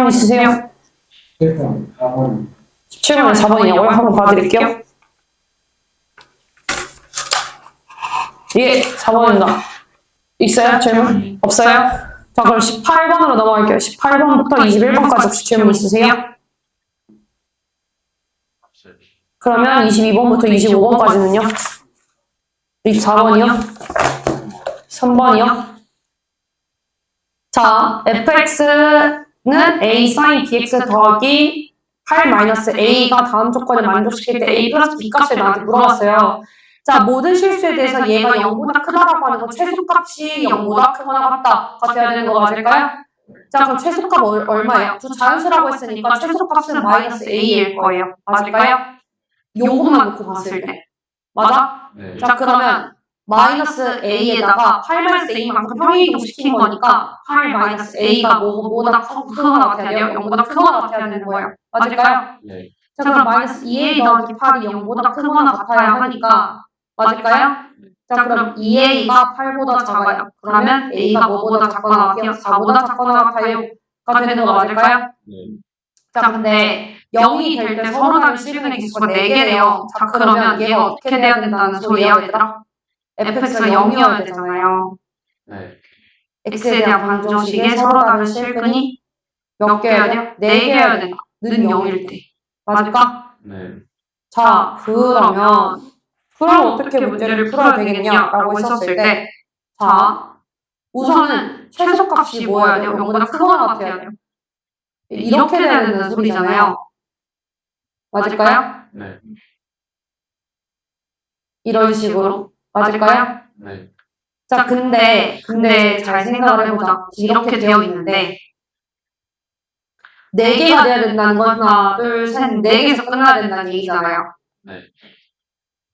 질문 있으세요? 17번에 4번이냐고요? 한번 봐드릴게요. 예, 4번입니다. 있어요? 질문? 없어요? 자, 그럼 18번으로 넘어갈게요. 18번부터 21번까지 혹시 질문 있으세요? 그러면 22번부터 25번까지는요? 24번이요? 3번이요? 자, fx는 a sin bx 더하기 8 마이너스 a가 다음 조건을 만족시킬 때 a 플러스 b 값을 나한테 물어봤어요. 자, 모든 실수에 대해서 얘가 0보다 크다라고 하는 건 최소값이 0보다 크거나 같다가 돼야 되는 거 맞을까요? 자, 그럼 최소값 얼마예요? 두 자연수라고 했으니까 최소값은 마이너스 a일 거예요. 맞을까요? 요것만 놓고 봤을 때. 맞아? 네. 자, 그러면 마이너스 a에다가 8 마이너스 a만큼 평행이동 시킨 거니까 8 마이너스 a가 뭐보다 크거나 같아야 돼요? 0보다 크거나 같아야 되는 거예요. 맞을까요? 네. 자, 그럼 마이너스 2a 더하기 8이 0보다 크거나 같아야 하니까 맞을까요? 자, 그럼 2a가 8보다 작아요. 그러면 a가 뭐보다 작거나 같아요? 4보다 작거나 같아요가 되는 거 맞을까요? 네. 자, 근데 0이 될 때 서로 다른 실근의 개수가 4개래요. 자, 그러면 얘가 어떻게 돼야 된다는 소리예요, 얘들아? fx가 0이어야 되잖아요. 네. x에 대한 방정식에 서로 다른 실근이 몇 개여야 돼요? 4개여야 된다. 는 0일 때. 맞을까? 네. 자, 그러면 어떻게 문제를 풀어야 되겠냐라고 했었을 때, 자, 우선은 최소값이 뭐여야 돼요? 0보다 크거나 같아야 돼요. 이렇게 돼야 된다는 소리잖아요. 맞을까요? 네. 이런 식으로. 맞을까요? 네. 자, 근데 잘 생각을 해보자. 이렇게 되어 있는데 4개가 돼야 된다는 건 하나, 둘, 셋, 4개에서 끝나야 된다는 얘기잖아요. 네.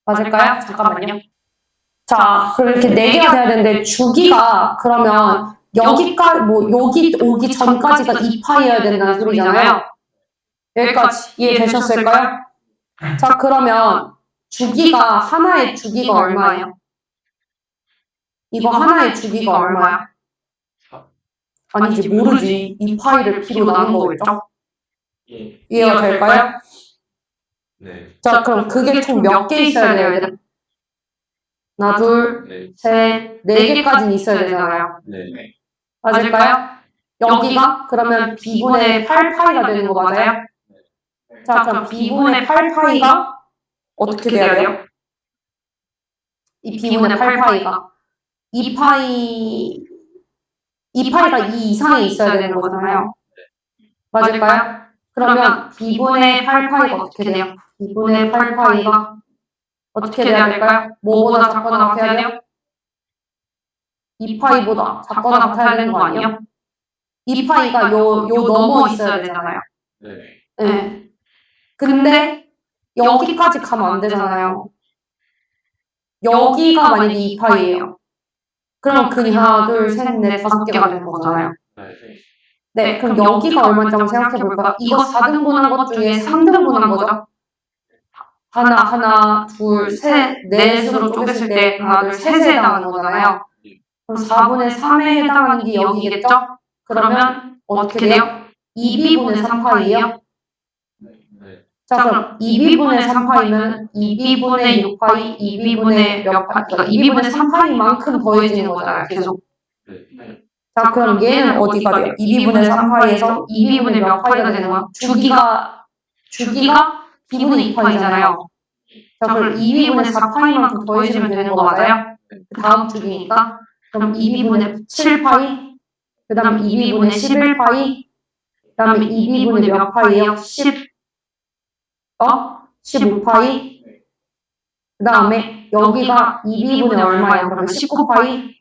맞을까요? 잠깐만요. 자, 그럼 이렇게 4개가 돼야 되는데 주기가 그러면 여기까지 여기 오기 전까지가 2파이여야 된다는 소리잖아요. 여기까지 이해되셨을까요? 자, 그러면 주기가 하나의 주기가 얼마예요? 이거 하나의 주기가 얼마야? 아니지, 모르지. 2파이를 P로 나눈 거겠죠? 예. 이해가 될까요? 네. 자, 그럼 그게 총 몇 개 있어야 돼요, 얘들? 하나, 둘, 네. 셋, 4개까지는 있어야 되잖아요. 네. 맞을까요? 여기가 그러면 B분의 8파이가 되는 거 맞아요? 자, 그럼 B분의 8파이가 어떻게 돼야 돼요? 이 B분의 8파이가 2파이가 2 이상에 있어야 되는 거잖아요. 맞을까요? 그러면 B분의 8파이가 어떻게 돼요? B분의 8파이가 어떻게 돼야 될까요? 뭐보다 작거나 같아야 돼요? 2파이보다 작거나 같아야 되는 거 아니에요? 2파이가 요 넘어 있어야 되잖아요. 네. 네. 근데 여기까지 가면 안 되잖아요. 여기가 만약에 2파이예요. 그럼 근이 하나, 둘, 셋, 넷, 5개가 되는 거잖아요. 네. 네, 그럼 여기가 얼마인지 한번 생각해 볼까요? 이거 4등분한 것 중에 3등분한 거죠? 하나, 둘, 셋, 넷으로 쪼갰을 때 하나, 둘, 셋에 해당하는 거잖아요. 그럼 4분의 3에 해당하는 게 여기겠죠? 그러면 어떻게 돼요? 2b분의 3파이예요? 네. 자, 그럼 2b분의 3파이면 2b분의 6파이, 2b분의 몇 파, 그러니까 2b분의 3파이만큼 더해지는 거잖아요, 계속. 네. 자, 그럼 얘는 어디가 돼요? 2b분의 3파이에서 2b분의 몇 파이가 되는 거야? 주기가 b분의 2파이잖아요. 자, 그럼 2b분의 4파이만큼 더해지면 되는 거 맞아요? 그 다음 주기니까. 그럼 2b분의 7파이, 그 다음에 2b분의 11파이, 그 다음에 2b분의 몇 파이예요? 15파이. 그 다음에 여기가 2b분의 얼마예요? 그러면 19파이.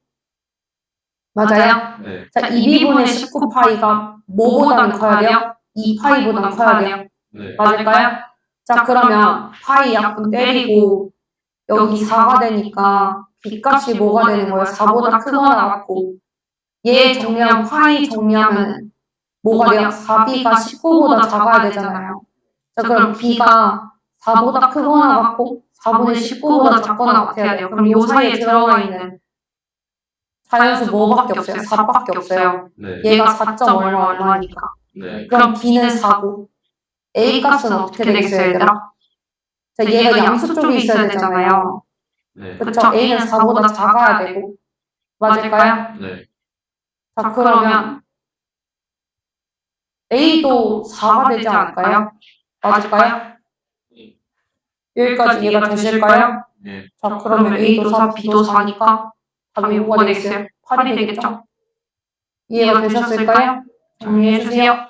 맞아요? 네. 자, 2b분의 19파이가 뭐보다는 커야 돼요? 2파이보다는 커야 돼요. 네. 맞을까요? 자, 그러면 파이 약분 때리고 여기 4가 되니까 B값이 뭐가 되는 거예요? 4보다 크거나 같고 얘 정리하면 파이 정리하면 뭐가 돼요? 4b가 19보다 작아야 되잖아요. 자, 그럼 b가 4보다 크거나 같고 4분의 19보다 작거나 같아야 돼요. 그럼 요 사이에 들어가 있는 자연수 뭐밖에 없어요? 4밖에 없어요. 네. 얘가 4점 얼마니까. 네. 그럼 b는 4고 a 값은 어떻게 되겠어요, 얘들아? 자, 얘가 양수 쪽에 있어야 되잖아요. 네. 그쵸? a는 4보다 작아야 되고. 맞을까요? 네. 자, 그러면 a도 4가 되지 않을까요? 맞을까요? 여기까지 이해가 되실까요? 네. 자, 그러면 a도 4, b도 4니까 답이 뭐가 되겠어요? 8이 되겠죠? 이해가 되셨을까요? 정리해주세요.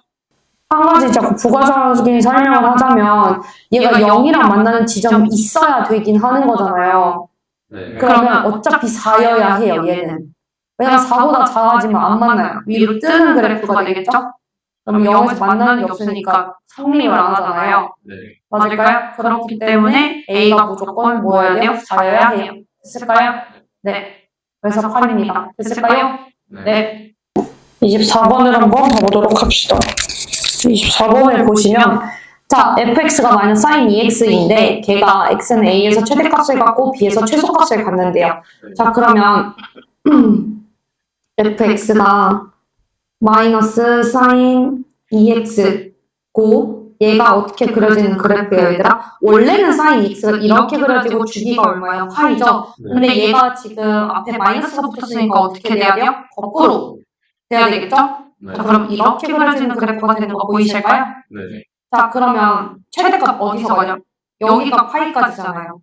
한 가지 자꾸 부가적인 설명을 하자면 얘가 0이랑 만나는 지점이 있어야 되긴 하는 거잖아요. 네. 그러면 어차피 4여야 해요, 얘는. 왜냐면 4보다 작아지면 안 만나요. 위로 뜨는 그래프가 되겠죠? 그럼 0에서 만나는 게 없으니까 성립을 안 하잖아요. 네. 맞을까요? 그렇기 때문에 A가 무조건 뭐여야 돼요? 4여야 해요. 됐을까요? 네. 그래서 8입니다. 됐을까요? 네. 24번을 한번 봐보도록 합시다. 24번을 보시면 자, fx가 마이너스 sin 2x인데 걔가 x는 a에서 최대값을 갖고 b에서 최소값을 갖는데요. 자, 그러면 fx가 마이너스 sin 2x고 얘가 어떻게 그려지는 그래프예요, 얘들아? 원래는 sin 2x가 이렇게 그려지고 주기가 얼마예요? 파이죠? 근데 얘가 지금 앞에 마이너스가 붙었으니까 어떻게 돼야 돼요? 거꾸로 돼야 되겠죠? 네. 자, 그럼 이렇게 그려지는 그래프가 되는 거 보이실까요? 네. 자, 그러면 최대값 어디서 가죠? 여기가 파이까지잖아요.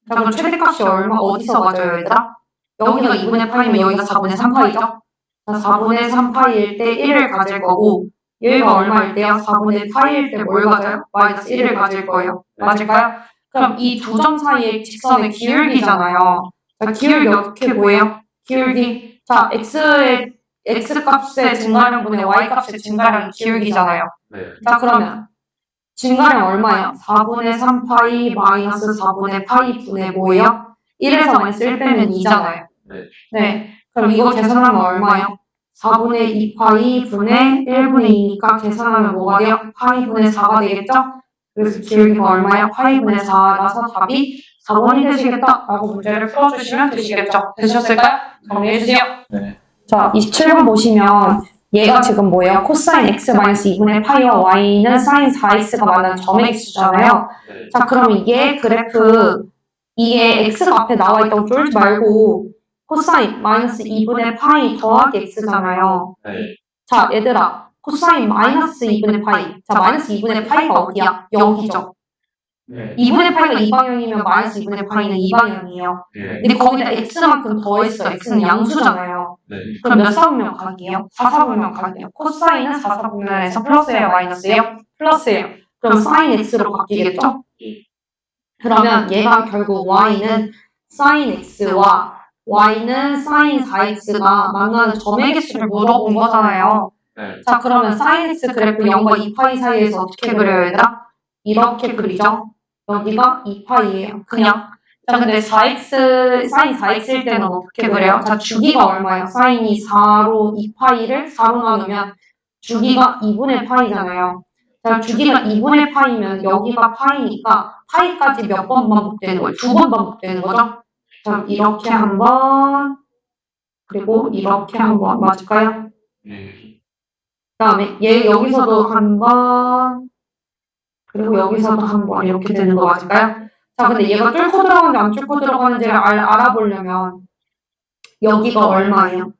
자, 그럼 최대값이 얼마 어디서 가져요, 얘들아? 여기가 2분의 파이면 여기가 4분의 3파이죠? 자, 4분의 3파이일 때 1을 가질 거고 여기가 얼마일 때요? 4분의 파이일 때 뭘 가져요? 마이너스 1을 가질 거예요. 맞을까요? 그럼 이 두 점 사이의 직선의 기울기잖아요. 자, 기울기 어떻게 보여요? 기울기. 자, x값의 증가량분의 y값의 증가량이 기울기잖아요. 네. 자, 그러면 증가량 얼마예요? 4분의 3파이 마이너스 4분의 파이 분의 뭐예요? 1에서 마이너스 1 빼면 2잖아요. 네. 네. 그럼 이거 계산하면 얼마예요? 4분의 2파이 분의 1분의 2니까 계산하면 뭐가 돼요? 파이 분의 4가 되겠죠? 그래서 기울기가 얼마예요? 파이 분의 4라서 답이 4번이 되시겠다 라고 문제를 풀어주시면 되시겠죠? 되셨을까요? 정리해주세요. 네. 자, 27번 보시면 얘가 지금 뭐예요? 코사인 x 마이너스 2분의 파이와 y는 사인 4x가 만난 점의 x잖아요. 네. 자, 그럼 이게 그래프 이게 x가 앞에 나와 있다고 쫄지 말고 코사인 마이너스 2분의 파이 더하기 x잖아요. 네. 자, 얘들아, 코사인 마이너스 2분의 파이. 자, 마이너스 2분의 파이가 어디야? 여기죠. 네. 2분의 파이가 이 방향이면 마이너스 2분의 파이는 이 방향이에요. 네. 근데 거기다 x만큼 더했어. x는 양수잖아요. 네. 그럼 몇 사분면 각이에요? 4사분면 각이에요. 코사인은 4사분면에서 플러스예요, 마이너스예요? 플러스예요. 그럼 사인 x로 바뀌겠죠? 그러면 얘가 결국 y는 사인 x와 y는 사인 4x가 만나는 점의 개수를 물어본 거잖아요. 네. 자, 그러면 사인 x 그래프 0과 2파이 사이에서 어떻게 그려요, 얘들아? 이렇게 그리죠? 여기가 2파이예요. 그냥. 자, 근데 4x, 사인 4x일 때는 어떻게 그래요? 자, 주기가 얼마예요? 사인이 4로 2파이를 4로 나누면 주기가 2분의 파이잖아요. 자, 주기가 2분의 파이면 여기가 파이니까 파이까지 몇 번 반복되는 거예요? 2번 반복되는 거죠? 자, 이렇게 한 번, 그리고 이렇게 한 번. 맞을까요? 네. 그 다음에 얘 여기서도 한 번, 그리고 여기서도 한 번 이렇게 되는 거 맞을까요? 자, 근데 얘가 뚫고 들어가는지 안 뚫고 들어가는지를 알아보려면 여기가 얼마예요?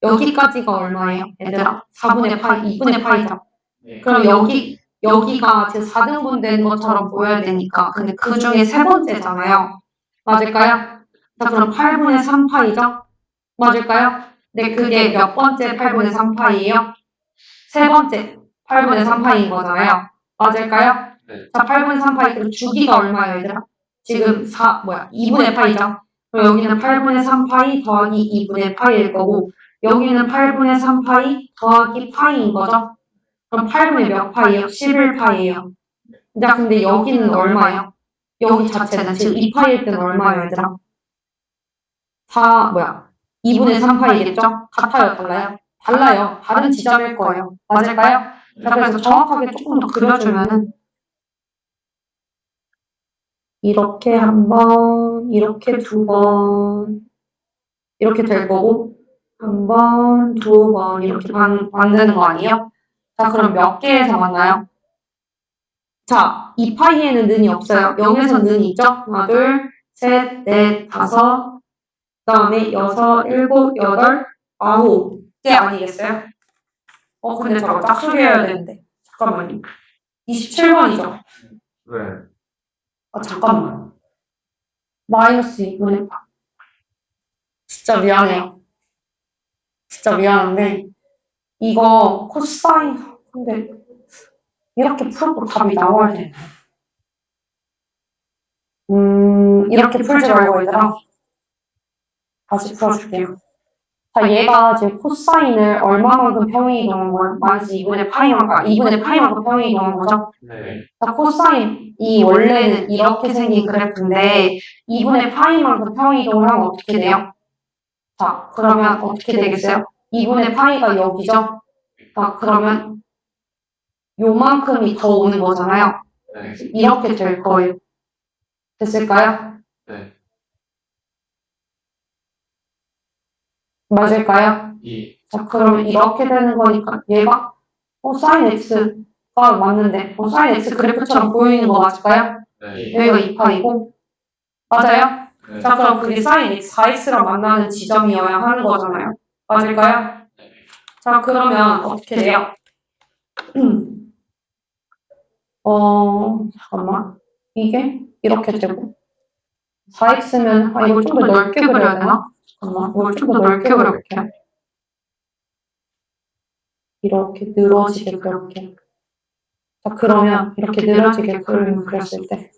여기까지가 얼마예요? 얘들아, 4분의 파이, 2분의 파이죠. 네. 그럼 여기가 지금 4등분 된 것처럼 보여야 되니까 근데 그 중에 세 번째잖아요. 맞을까요? 자, 그럼 8분의 3파이죠? 맞을까요? 네, 그게 몇 번째 8분의 3파이예요? 세 번째 8분의 3파이인 거잖아요. 맞을까요? 네. 자, 8분의 3파이 그럼 주기가 얼마예요, 얘들아? 지금 2분의 파이죠? 그럼 여기는 8분의 3파이 더하기 2분의 파이일 거고 여기는 8분의 3파이 더하기 파이인 거죠? 그럼 8분의 몇 파이예요? 11파이예요. 자, 근데 여기는 얼마예요? 여기 자체는 지금 2파이일 때는 얼마예요, 얘들아? 2분의 3파이겠죠? 같아요, 달라요? 달라요. 다른 지점일 거예요. 맞을까요? 자, 그래서 정확하게 조금 더 그려주면은 이렇게 한 번, 이렇게 두 번, 이렇게 될 거고 한 번, 두 번 이렇게 만드는 거 아니에요? 자, 그럼 몇 개에서 만나요? 자, 2파이에는 는이 없어요. 0에서 는이 있죠? 하나, 둘, 셋, 넷, 다섯, 그 다음에 여섯, 일곱, 여덟, 아홉 개 아니겠어요? 근데 저거 짝수리해야 되는데. 잠깐만요. 27번이죠? 네. 잠깐만. 마이너스 2분의 8. 진짜 미안해요. 진짜 미안한데, 이거 코사인, 근데 이렇게 풀고 답이 나와야 되나요? 이렇게 풀지 말고 얘들아. 다시 풀어줄게요. 자, 얘가 지금 코사인을 얼마만큼 평행이동한 거야? 마이너스 2분의 파이만큼, 2분의 파이만큼 평행이동한 거죠? 네. 자, 코사인이 원래는 이렇게 생긴 그래프인데 2분의 파이만큼 평행이동을 하면 어떻게 돼요? 자, 그러면 어떻게 되겠어요? 2분의 파이가 여기죠? 자, 그러면 요만큼이 더 오는 거잖아요. 네. 이렇게 될 거예요. 됐을까요? 네. 맞을까요? 이. 자, 그러면 이렇게 되는 거니까 얘가 사인 x가 맞는데 사인 x 그래프처럼 보이는 거 맞을까요? 네. 여기가 2파이고 맞아요? 네. 자, 그럼 그게 사인 x, 4x랑 만나는 지점이어야 하는 거잖아요. 맞을까요? 자, 그러면 어떻게 돼요? 잠깐만. 이게 이렇게 되고 4x면 이걸 좀 더 넓게 그려야 되나? 잠깐만. 이걸 좀 더 넓게 그려볼게요. 이렇게 늘어지게 그려볼게요. 자, 그러면 이렇게 늘어지게 그렸을 때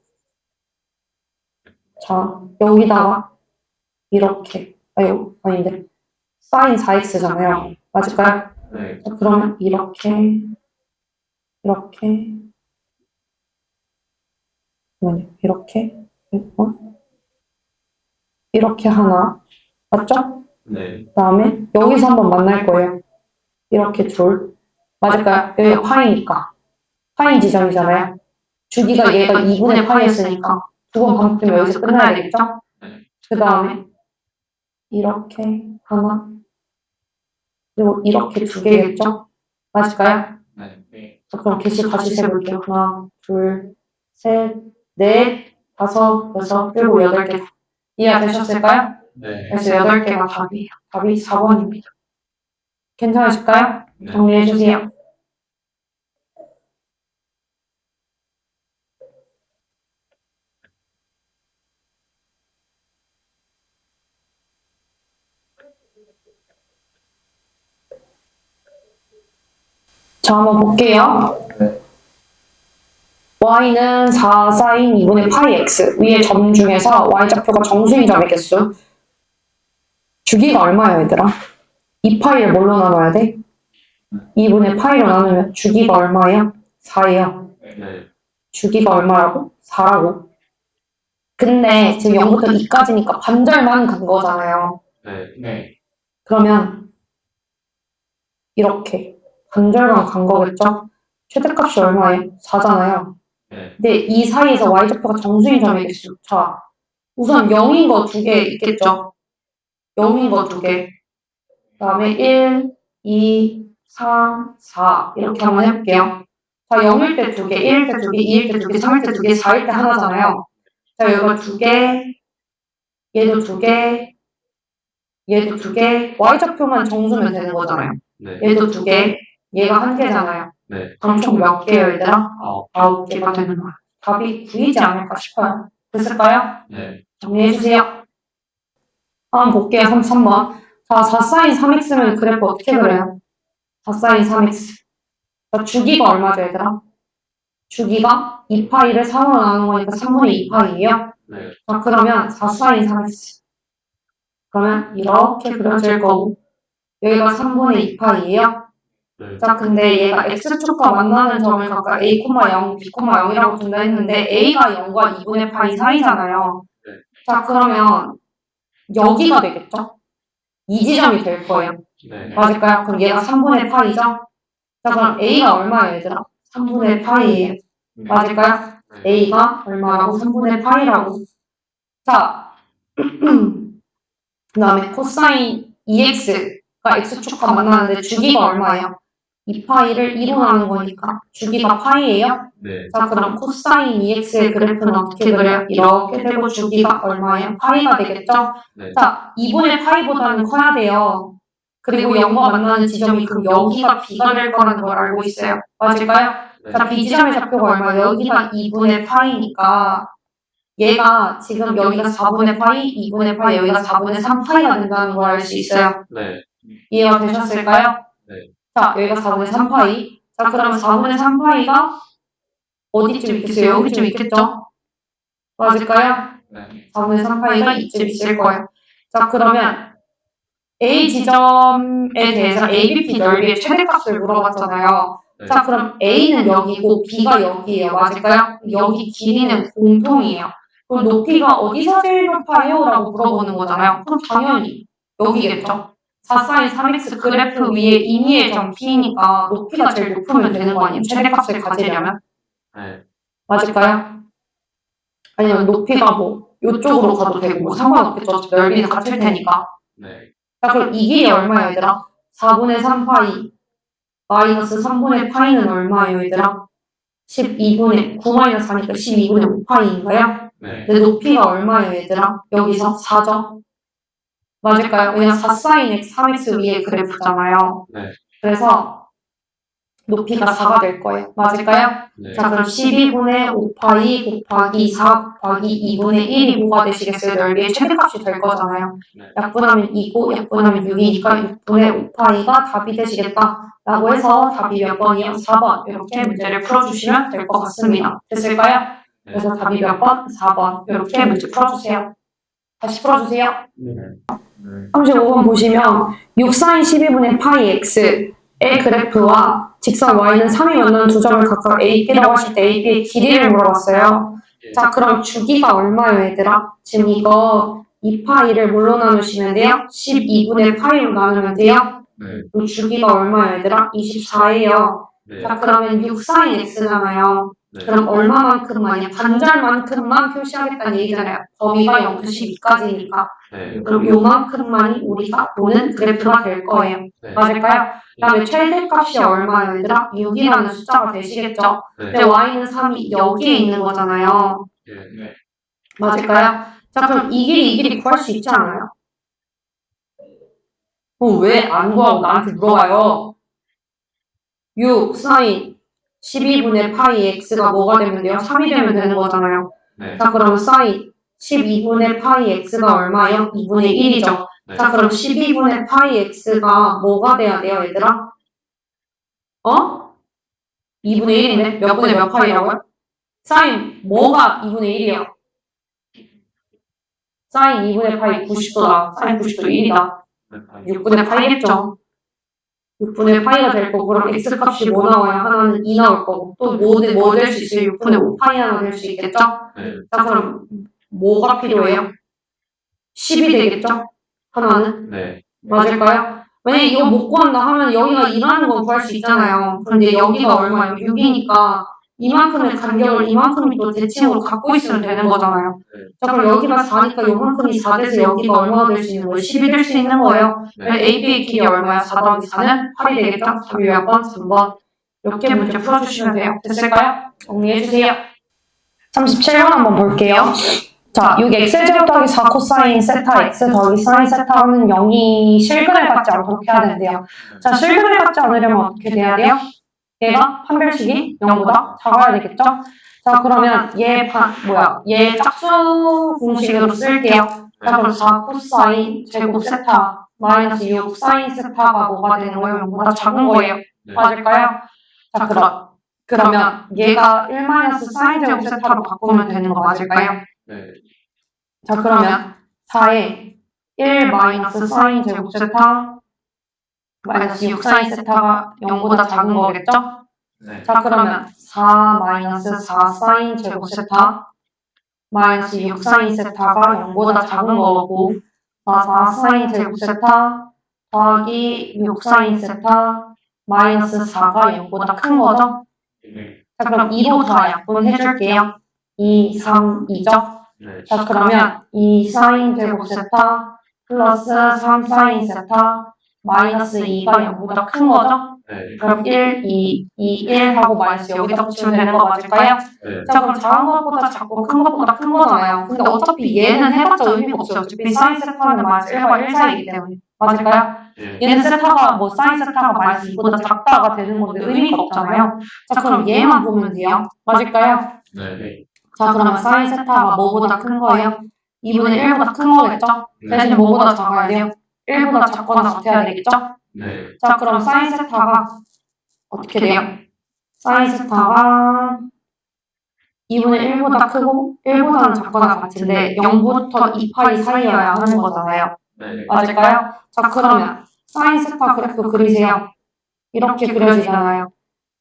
자, 여기다가 이렇게 아닌데 사인 4x잖아요. 맞을까요? 네. 자, 그러면 이렇게 이렇게 하나 맞죠? 네. 그 다음에 여기서 한번 만날 거예요. 이렇게 둘 맞을까요? 여기가 파이니까 파인 지점이잖아요. 주기가 얘가 2분의 파이였으니까 두 번 반복되면 여기서 끝나야 되겠죠? 그 다음에 이렇게 하나 그리고 이렇게 두 개겠죠? 맞을까요? 네. 자, 그럼 개수 다시 세볼게요. 하나, 둘, 셋, 넷, 다섯, 여섯, 일곱, 여덟 개. 이해가 되셨을까요? 네. 그래서 8개가 답이에요. 답이 4번입니다. 괜찮으실까요? 네. 정리해주세요. 자, 한번 볼게요. 네. y는 4 사인 2분의 파이 x. 위의 점 중에서 y좌표가 정수인 점의 개수. 주기가 얼마예요, 얘들아? 2파이를 뭘로 나눠야 돼? 2분의 파이로 나누면 주기가 얼마예요? 4예요. 네. 주기가 얼마라고? 4라고. 근데 지금 0부터 2까지니까 반절만 간 거잖아요. 네. 네. 그러면 이렇게 반절만 간 거겠죠? 최대값이 얼마예요? 4잖아요. 네. 근데 이 사이에서 y좌표가 정수인 점의 개수. 자, 우선 0인 거 2개 있겠죠? 0인 거 2개. 그 다음에 1, 2, 3, 4 이렇게 한번 해볼게요. 자, 0일 때 2개, 1일 때 2개, 2일 때 2개, 3일 때 2개, 4일 때 하나잖아요. 자, 여기가 2개, 얘도 2개, 얘도 2개, y좌표만 정수면 되는 거잖아요. 네. 얘도 2개, 얘가 1개잖아요. 네. 그럼 총 몇 개예요, 얘들아? 아홉. 9개가 되는 거야. 답이 9이지 않을까 싶어요. 됐을까요? 네. 정리해주세요. 한번 볼게요, 33번. 자, 4 사인 3x면 그래프 어떻게 그려요? 4 사인 3x. 자, 주기가 얼마죠, 얘들아? 주기가 2파이를 3으로 나누는 거니까 3분의 2파이예요. 네. 자, 그러면 4 사인 3x. 그러면 이렇게 그려질 거고 여기가 3분의 2파이예요. 네. 자, 근데 얘가 x축과 만나는 점을 각각 a, 0, b, 0이라고 둔다 했는데 a가 0과 2분의 파이 사이잖아요. 네. 자, 그러면 여기가 되겠죠? 이 지점이 될 거예요. 네. 맞을까요? 그럼 얘가 3분의 파이죠? 자, 그럼 a가 얼마예요, 얘들아? 3분의 파이예요. 맞을까요? 네. a가 얼마라고? 3분의 파이라고. 자, 그 다음에 코사인 2x가 x축과 만나는데 주기가 얼마예요? 2파이를 2로 나눈 거니까 주기가 파이예요. 네. 자, 그럼 코사인 2x의 그래프는 어떻게 그려요? 이렇게 되고 주기가 얼마예요? 파이가 되겠죠? 네. 자, 2분의 파이보다는 커야 돼요. 그리고 0과 만나는 지점이 그럼 여기가 b가 될 거라는 걸 알고 있어요. 맞을까요? 네. 자, b 지점의 좌표가 얼마예요? 여기가 2분의 파이니까 얘가 지금 여기가 4분의 파이, 2분의 파이, 여기가 4분의 3파이가 된다는 걸 알 수 있어요. 네. 이해가 되셨을까요? 네. 자, 여기가 4분의 3파이. 자, 그러면 4분의 3파이가 어디쯤 있겠어요? 여기쯤 있겠죠? 맞을까요? 네. 4분의 3파이가 이쯤 있을 거예요. 자, 그러면 A 지점에 대해서 ABP 넓이의 최대값을 물어봤잖아요. 네. 자, 그럼 A는 여기고 B가 여기예요. 맞을까요? 여기 길이는 공통이에요. 그럼 높이가 어디서 제일 높아요? 라고 물어보는 거잖아요. 그럼 당연히 여기겠죠. 4sin 3x 그래프 위에 임의의 점 P니까 높이가 제일 높으면 되는 거 아니에요? 최대값을 가지려면? 네. 맞을까요? 아니면 높이가 뭐 이쪽으로 가도 되고 뭐 상관없겠죠. 넓이는 같을 테니까. 네. 자, 그럼 이 길이 얼마예요, 얘들아? 4분의 3파이 마이너스 3분의 파이는 얼마예요, 얘들아? 12분의 9 마이너스 4니까 12분의 5파이인가요? 네. 근데 높이가 얼마예요, 얘들아? 여기서 4죠? 맞을까요? 왜냐면 4sin x 3x 위에 그래프잖아요. 네. 그래서 높이가 4가 될 거예요. 맞을까요? 네. 자, 그럼 12분의 5파이 곱하기 4 곱하기 2분의 1이 뭐가 되시겠어요? 넓이의 최대값이 될 거잖아요. 네. 약분하면 2고 약분하면 6이니까 6분의 5파이가 답이 되시겠다. 라고 해서 답이 몇 번이요? 4번. 이렇게 문제를 풀어주시면 될 것 같습니다. 됐을까요? 네. 그래서 답이 몇 번? 4번. 이렇게 문제 풀어주세요. 다시 풀어주세요. 네. 네. 35번 보시면 6sin 12분의 파이 x의 그래프와 직선 y는 3이 만나는 두 점을 각각 A, B라고 하실 때 A, B의 길이를 물어봤어요. 자, 그럼 주기가 얼마예요, 얘들아? 지금 이거 2파이를 뭘로 나누시면 돼요? 12분의 파이로 나누면 돼요? 네. 그 주기가 얼마예요, 얘들아? 24예요. 네. 자, 그러면 6sin x잖아요. 네. 그럼 얼마만큼만이야? 반절만큼만 표시하겠다는 얘기잖아요. 범위가 0부터 12까지니까. 네. 그럼 요만큼만이 우리가 보는 그래프가 될 거예요. 네. 맞을까요? 그 다음에 최대값이 얼마예요, 얘들아? 6이라는 숫자가 되시겠죠? 네. 근데 y는 3이 여기에 있는 거잖아요. 네. 맞을까요? 자, 그럼 이 길이 구할 수 있지 않아요? 왜 안 구하고 나한테 물어봐요? 6 sin 12분의 파이 x가 뭐가 되면 돼요? 3이 되면 되는 거잖아요. 네. 자, 그럼 sin 12분의 파이 x가 얼마예요? 2분의 1이죠. 네. 자, 그럼 12분의 파이 x가 뭐가 돼야 돼요, 얘들아? 2분의 1인데? 몇 분의 몇 파이라고요? sin 뭐가 2분의 1이요? sin 2분의 파이 90도다. sin 90도 1이다. 6분의 파이겠죠. 6분의 파이가 될 거고, 그럼 x값이 뭐 나와요? 하나는 2 나올 거고, 또 뭐 될 수 있어요? 6분의 5파이 하나 될 수 있겠죠? 네. 자, 그럼 뭐가 필요해요? 10이 되겠죠? 하나는? 네. 맞을까요? 만약에 이거 못 구한다 하면 여기가 2라는 건 구할 수 있잖아요. 그런데 여기가 얼마예요? 6이니까 이만큼의 간격을 이만큼이 또 대칭으로 갖고 있으면 되는 거잖아요. 자, 그럼 여기가 4니까 요만큼이 4 돼서 여기가 얼마가 될 수 있는 거예요? 10이 될 수 있는 거예요. 네. AB의 길이 얼마야? 4 더하기 4는 8이 되겠죠? 답이 몇 번? 3번. 이렇게 문제 풀어주시면 돼요. 됐을까요? 정리해주세요. 37번 한번 볼게요. 자, 6x제곱 더하기 4 코사인 세타 x 더하기 사인 세타는 0이 실근을 갖지 않도록 해야 된대요. 자, 실근을 갖지 않으려면 어떻게 돼야 돼요? 얘가 판별식이 0보다 작아야 되겠죠? 자, 그러면 얘 짝수 공식으로 쓸게요. 자, 그럼 4 코사인 제곱 세타 마이너스 6 사인 세타가 뭐가 되는 거예요? 0보다 작은 거예요. 네. 맞을까요? 자, 그러면 얘가 1 마이너스 사인 제곱 세타로 바꾸면 되는 거 맞을까요? 네. 자, 그러면 4에 1 마이너스 사인 제곱 세타 마이너스 6 사인 세타가 0보다 작은 거겠죠? 네. 자, 그러면 4 마이너스 4 사인 제곱 세타 마이너스 6 사인 세타가 0보다 작은 거고 4 사인 제곱 세타 더하기 6 사인 세타 마이너스 4가 0보다 큰 거죠? 네. 자, 그럼 2로 다 약분해줄게요. 2, 3, 2죠? 네. 자, 그러면 2 사인 제곱 세타 플러스 3 사인 세타 마이너스 2가 0보다 큰 거죠? 네. 그럼 1, 2, 1 하고 마이너스 여기다 붙이면 되는 거 맞을까요? 네. 자, 그럼 작은 것보다 작고 큰 것보다 큰 거잖아요. 근데 어차피 얘는 해봤자 의미가 없어요. 어차피 사인 세타는 마이너스 1과 1 사이이기 때문에. 맞을까요? 예. 얘는 세타가 뭐 사인 세타가 마이너스 2보다 작다가 되는 건데 의미가 없잖아요. 자, 그럼 얘만 보면 돼요. 맞을까요? 네. 자, 그러면 사인 세타가 뭐보다 큰 거예요? 2분의 1보다 큰 거겠죠? 대신 뭐보다 작아야 돼요? 1보다 작거나 같아야 되겠죠? 네. 자, 그럼 사인 세타가 어떻게 돼요? 사인 세타가 2분의 1보다 크고 1보다는 작거나 같은데 0부터 2파이 사이여야 하는 거잖아요. 네. 맞을까요? 자, 그러면 사인 세타 그래프 그리세요. 이렇게 그려지잖아요.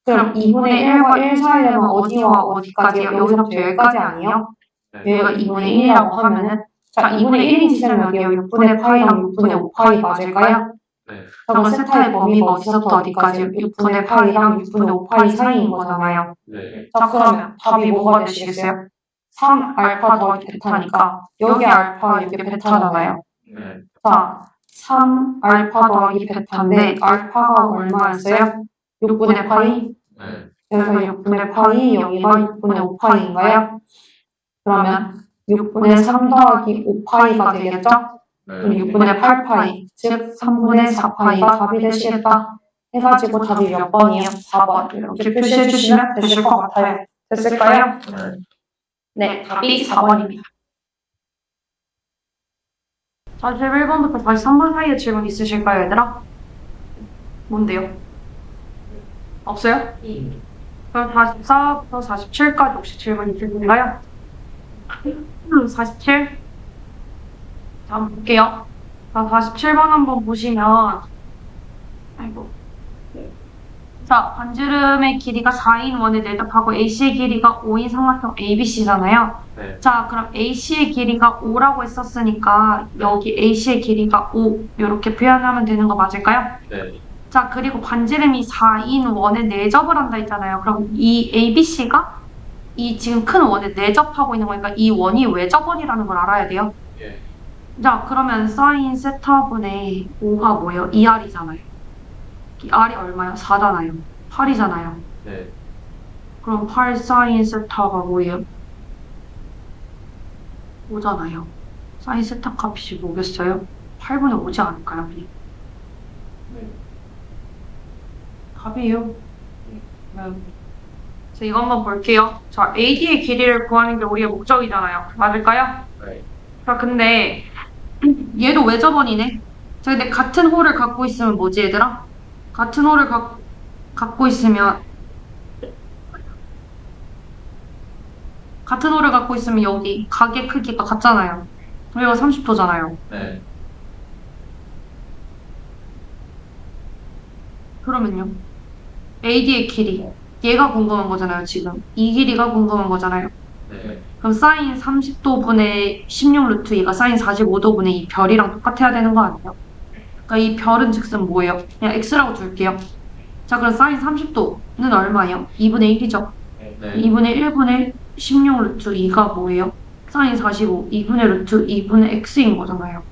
그럼 2분의 1과 1 사이려면 어디와 어디까지요? 여기서부터 여기까지 아니에요? 여기가 2분의 1이라고 하면은 자, 2분의 1인 지점이 어디예요? 6분의 파이랑 6분의 5파이 맞을까요? 네. 자, 그럼 세타의 범위가 어디서부터 어디까지요? 6분의 파이랑 6분의 5파이 사이인 거잖아요. 네. 자, 그러면 답이 뭐가 되시겠어요? 3 알파 더하기 베타니까 여기 알파 여기 베타잖아요. 네. 자, 3 알파 더하기 베타인데 알파가 얼마였어요? 6분의 파이? 네. 여기가 6분의 파이, 여기가 6분의 5파이인가요? 그러면 6분의 3 더하기 5파이가 되겠죠? 그럼 6분의 8파이, 즉 3분의 4파이가 답이 되시겠다. 해가지고 답이 몇 번이요? 4번. 이렇게 표시해 주시면 되실 것 같아요. 됐을까요? 네, 답이 4번입니다. 41번부터 43번 사이에 질문 있으실까요, 얘들아? 뭔데요? 없어요? 그럼 44부터 47까지 혹시 질문 있으신가요? 47? 자, 한번 볼게요. 자, 47번 한번 보시면, 아이고. 자, 반지름의 길이가 4인 원을 내답하고 AC의 길이가 5인 삼각형 ABC잖아요. 네. 자, 그럼 AC의 길이가 5라고 했었으니까 여기 AC의 길이가 5 이렇게 표현하면 되는 거 맞을까요? 네. 자, 그리고 반지름이 4인 원에 내접을 한다 했잖아요. 그럼 이 ABC가 이 지금 큰 원에 내접하고 있는 거니까 이 원이 외접원이라는 걸 알아야 돼요. 예. 자, 그러면 사인 세타분의 5가 뭐예요? 2R이잖아요. 이 R이 얼마요? 4잖아요. 8이잖아요. 네. 그럼 8 사인 세타가 뭐예요? 5잖아요. 사인 세타 값이 뭐겠어요? 8분의 5지 않을까요? 그냥? 네. 답이에요. 자, 이거 한번 볼게요. 자, AD의 길이를 구하는 게 우리의 목적이잖아요. 맞을까요? 네. 자, 근데 얘도 외접원이네. 자, 근데 같은 홀을 갖고 있으면 뭐지, 얘들아? 같은 홀을 갖고 있으면 여기 각의 크기가 같잖아요. 여기가 30도잖아요. 네. 그러면요. AD의 길이. 얘가 궁금한 거잖아요, 지금. 이 길이가 궁금한 거잖아요. 네. 그럼 사인 30도분의 16 루트 2가 사인 45도분의 2 별이랑 똑같아야 되는 거 아니에요? 그러니까 이 별은 즉슨 뭐예요? 그냥 x라고 둘게요. 자, 그럼 사인 30도는 얼마예요? 2분의 1이죠. 네. 2분의 1분의 16 루트 2가 뭐예요? 사인 45, 2분의 루트 2분의 x인 거잖아요.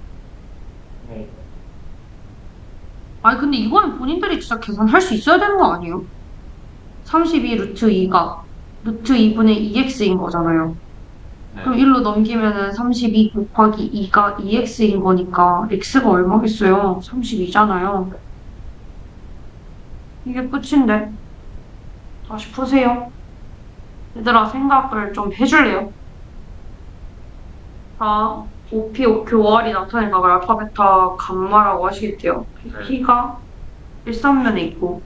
네. 아니, 근데 이거는 본인들이 진짜 계산할 수 있어야 되는 거 아니에요? 32 루트 2가 루트 2분의 2x인 거잖아요. 그럼 1로 넘기면은 32 곱하기 2가 2x인 거니까 x가 얼마겠어요? 32잖아요. 이게 끝인데. 다시 푸세요. 얘들아, 생각을 좀 해줄래요? 자, OP, OQ, OR이 나타낸 값을 알파, 베타, 감마라고 하시겠대요. P가 1,3면에 있고.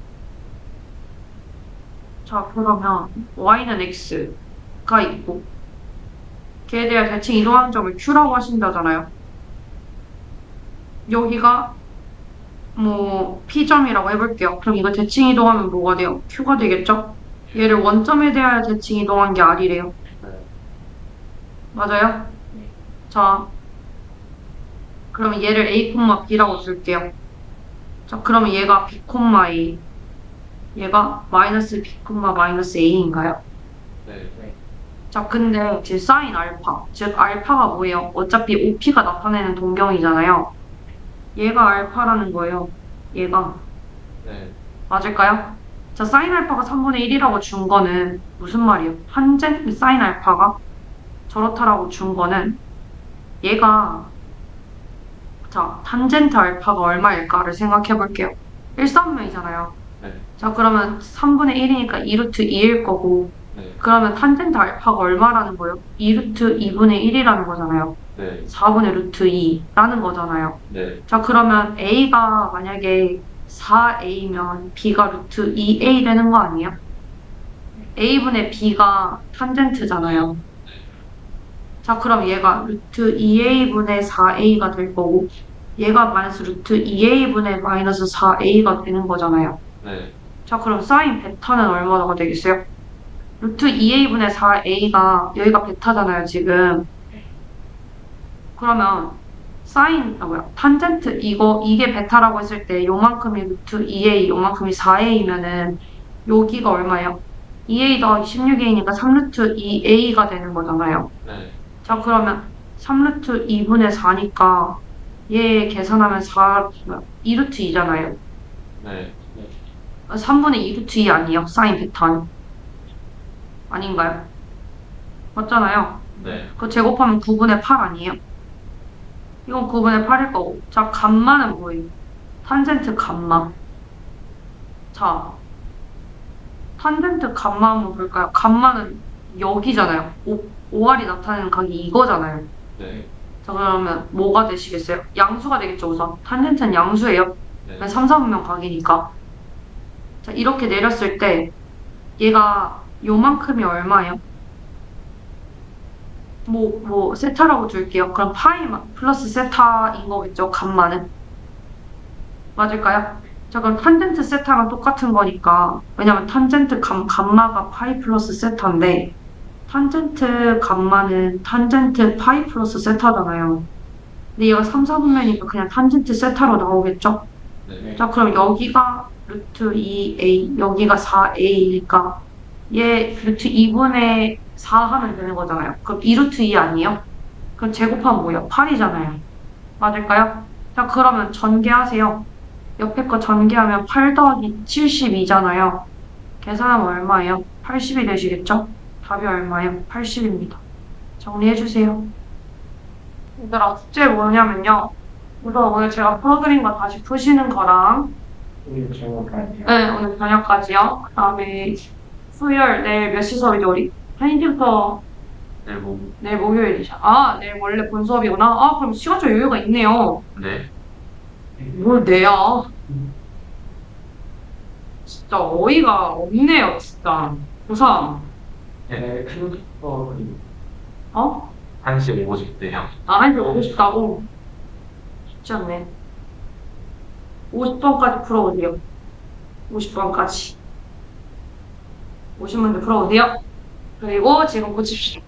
자, 그러면 Y는 X가 있고. 걔에 대한 대칭 이동하는 점을 Q라고 하신다잖아요. 여기가 뭐 P점이라고 해볼게요. 그럼 이거 대칭 이동하면 뭐가 돼요? Q가 되겠죠? 얘를 원점에 대하여 대칭 이동한 게 R이래요. 네. 맞아요? 자, 그러면 얘를 A, B라고 줄게요. 자, 그러면 얘가 B, A. 얘가 마이너스 B, 마이너스 A인가요? 네. 자, 근데 제 사인 알파, 즉 알파가 뭐예요? 어차피 OP가 나타내는 동경이잖아요. 얘가 알파라는 거예요. 얘가. 네. 맞을까요? 자, 사인 알파가 3분의 1이라고 준 거는 무슨 말이에요? 탄젠트 사인 알파가 저렇다라고 준 거는 얘가 자, 탄젠트 알파가 얼마일까를 생각해 볼게요. 1,3분면이잖아요. 네. 자, 그러면 3분의 1이니까 2루트 2일 거고 네. 그러면 탄젠트 알파가 얼마라는 거예요? 2루트 2분의 1이라는 거잖아요. 네. 4분의 루트 2라는 거잖아요. 네. 자, 그러면 A가 만약에 4A면 B가 루트 2A 되는 거 아니에요? A분의 B가 탄젠트잖아요. 자, 그럼 얘가 루트 2A분의 4A가 될 거고 얘가 마이너스 루트 2A분의 마이너스 4A가 되는 거잖아요. 네. 자, 그럼 사인 베타는 얼마나 되겠어요? 루트 2A분의 4A가 여기가 베타잖아요, 지금. 그러면 탄젠트 이게 베타라고 했을 때 요만큼이 루트 2A, 요만큼이 4A면은 여기가 얼마예요? 2A 더하기 16A니까 3루트 2A가 되는 거잖아요. 네. 자, 그러면 3루트 2분의 4니까 얘 계산하면 2루트 2잖아요. 네. 3분의 2루트 2 아니에요? 사인 베타는. 아닌가요? 맞잖아요. 네. 그거 제곱하면 9분의 8 아니에요? 이건 9분의 8일 거고. 자, 감마는 뭐예요? 탄젠트 감마. 자, 탄젠트 감마 한번 볼까요? 감마는 여기잖아요. OR이 나타내는 각이 이거잖아요. 네. 자, 그러면 뭐가 되시겠어요? 양수가 되겠죠, 우선. 탄젠트는 양수예요. 네. 3, 4분면 각이니까. 자, 이렇게 내렸을 때 얘가 요만큼이 얼마예요? 세타라고 둘게요. 그럼 파이 플러스 세타인 거겠죠, 감마는? 맞을까요? 자, 그럼 탄젠트 세타랑 똑같은 거니까, 왜냐면 탄젠트 감마가 파이 플러스 세타인데, 탄젠트 감마는 탄젠트 파이 플러스 세타잖아요. 근데 얘가 3, 4분면이니까 그냥 탄젠트 세타로 나오겠죠? 네. 자, 그럼 여기가 루트 2a, 여기가 4a니까 얘 루트 2분의 4 하면 되는 거잖아요. 그럼 2루트 2 아니에요? 그럼 제곱하면 뭐예요? 8이잖아요. 맞을까요? 자, 그러면 전개하세요. 옆에 거 전개하면 8 더하기 72잖아요. 계산하면 얼마예요? 80이 되시겠죠? 답이 얼마예요? 80입니다. 정리해주세요. 얘들아, 숙제 뭐냐면요. 우선 오늘 제가 풀어드린 거 다시 푸시는 거랑 오늘 저녁까지요. 네, 오늘 저녁까지요. 그 다음에 수요일 내일 몇 시 수업이죠, 우리? 1시부터 네. 뭐. 내일 목요일이죠. 아, 내일 원래 본 수업이구나. 아, 그럼 시간적 여유가 있네요. 네. 뭘 내야? 진짜 어이가 없네요, 진짜. 고3. 네, 컴퓨터 어? 1시 50대요. 아, 한시 오고 싶다고? 쉽지 않네. 50번까지 풀어오세요. 50번까지. 50문제 풀어오세요. 그리고 지금 고칩시다.